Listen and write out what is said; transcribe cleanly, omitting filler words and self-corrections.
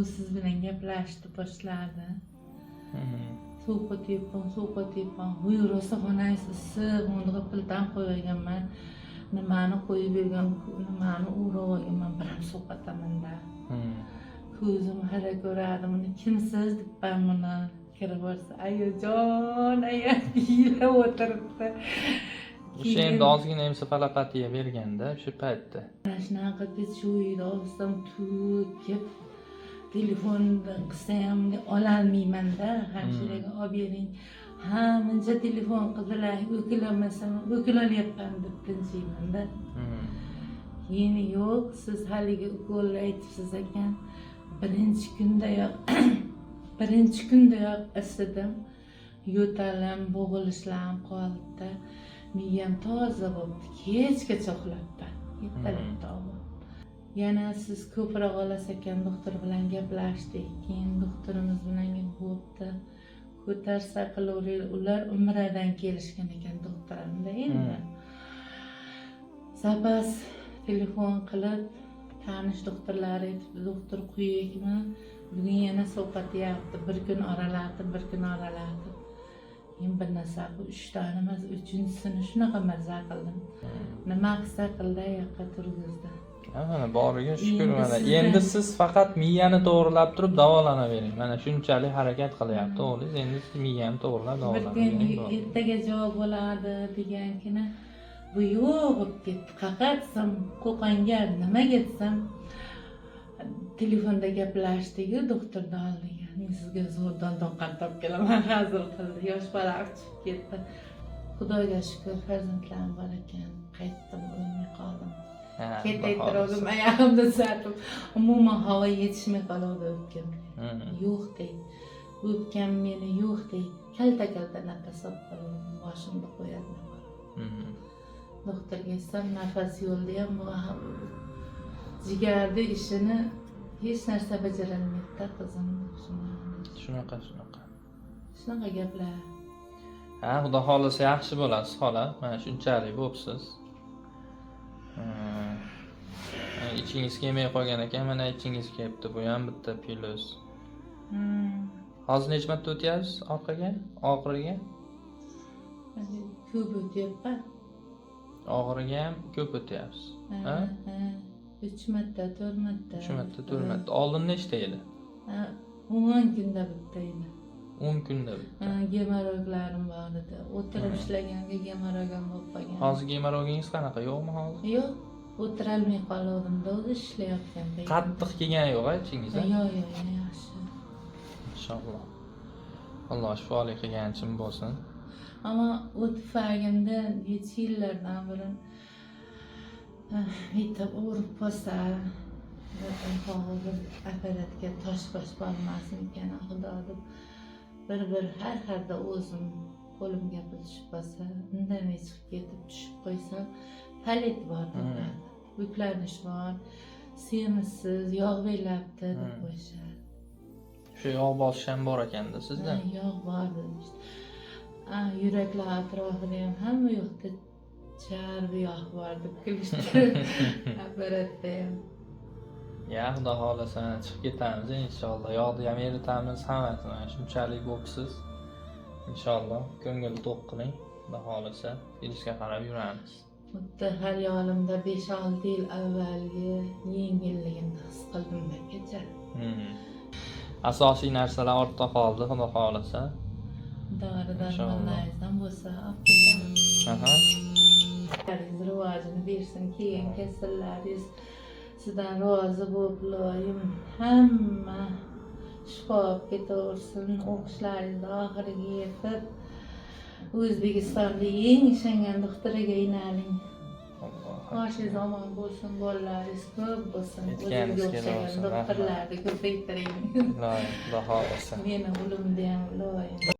bu siz bilan gaplashdi boshlardi. Suv tepon, buyur rosa xonangiz issiq, bunga pildan qo'yganman. Nimani qo'yib bergan, nimani urib olganman, biram sovqotaman-da. Ko'zim hara ko'radi, buni kimsiz debman buni. Kirib borsa, ayajon, yilab o'tiribdi. O'sha endi ozgina emsifalopatiya berganda o'sha paytda. Mana shunaqa biz shu uyda olsam kelib telefonni qilsam ololmayman-da, hamshiraga olib bering. Ha, menga telefon qildilar, o'kilamasam, o'kilalyapman deb tinchiyman-da. Keyin yo'q, siz haligi ukolni aytibsiz ekan. Birinchi kundayoq isidim, yo'talim, bo'g'ilishlarim qoldi-da. Miyam toza bo'ldi, kechgacha uxlabman. Ertalabda yana siz ko'proq olasiz ekan, doktor bilan gaplashdik. Keyin doktorimiz bilan bo'pti. Ko'tarsa qilaveringlar, ular Umradan kelishgan ekan doktorimda endi. Zapas telefon qilib tanish doktorlar aytibdi, doktor quyikmi? Bugun yana sovqotyapti, bir kun oralatib. Men bir narsa bu 3 dona emas, 3-sini shunaqa mazza qildim. Nima qilsa qildi, yoqqa turgizdi. Mana boriga shukr mana. Endi siz faqat miyani to'g'rilab turib davolanavering. Mana shunchalik harakat qilyapti o'g'lingiz, endi siz miyani to'g'rilab davolanavering. Bir kun ertaga javob bo'ladi degan kuni bu yo'q bo'lib ketdi. Qaqatsam, Qo'qonga nimaga detsam, telefonda gaplashdik-ku doktorni oldiga. Men sizga zo'rdan toqqan topib kelaman, hazil qildi. Yosh bola chiqib ketdi. Xudoga shukr, farzandlarim bor ekan. Qaytdim, o'lmay qoldim. Ketay turdim, oyog'imni sartib, umuman havo yetishmay qoldi o'pkam. Yo'q deydi. O'pkam meni yo'q deydi. Kalta nafas olib boshimni qo'yadi. Doktorga aytsam, nafas yo'lda ham jigarni ishini hech narsa bajarolmaydi qizim. Shunaqa. Shunaqa gaplar. Ha, xudo xolasa yaxshi bo'lasiz, xola. Mana shunchalik bo'psiz. İçiniz kelmay qolgan ekan, mana ichingiz kelibdi. Bu ham bitta plus. Hozir necha marta o'tyapsiz orqaga? Oxiriga? Ko'p o'tyapman. Oxiriga ham ko'p o'tyapsiz. Ha? 3 marta, 4 marta. 3 marta, 4 marta. Oldin nechta edi? 10 kunda bitta edi. 10 kunda bitta. Gemorroklarim bor edi. O'tirib ishlaganga gemorrogam bo'lib qolgan. Hozir gemorrogingiz qanaqa? Yo'qmi hozir? Yo'q. O'tirolmay qoldim-da, o'zi ishlayotganda. Qattiq kelgani yo'q-a ichingiz? Yo'q, yaxshi. Inshaalloh. Alloh shifolik qilganichim bo'lsin. Ammo o'tfagimda necha yillardan burun bitta urib qo'ysa, hozir apparatga tosh bormasin ekan, xudo deb bir har xilda o'zim qo'limga pul tushib qolsa, indamay chiqib ketib tushib qo'ysam, palet bor deydi. Yuklanish bor, semizsiz, yog' belabdi deb qo'yishadi. Shu yog' bosish ham bor ekanda sizda? Yog' bor demişti. Yuraklar atrofida ham hamma yoqda charbi yog' bor deb kulishdi. Apparatda ham. Ya, xudo xolasa chiqib ketamiz inshaalloh. Yog'ni ham eritamiz, hammasini. Shunchalik bo'psiz. Inshaalloh ko'ngil to'q qiling. Xudo xolasa kelishga qarab yuramiz. Xuddi hayolimda 5-6 yil avvalgi yengilligimni his qildim-da kecha. Asosiy narsalar ortda qoldi, xudo xolasa. Dori-darmonlaringizdan bo'lsa, rivojini bersin, keyin kasallaringiz sizdan rozi bo'lib, iloyim hamma shifo olib ketaversin, o'qishlaringizni oxiriga yetib, O'zbekistonda eng ishongan doktoriga aylaning. Boshingiz omon bo'lsin, bolalaringiz ko'p bo'lsin. O'zingizga o'xshagan doktorlarni ko'paytiring. Iloyim, xudo xolasa. Meni o'limda ham iloyim.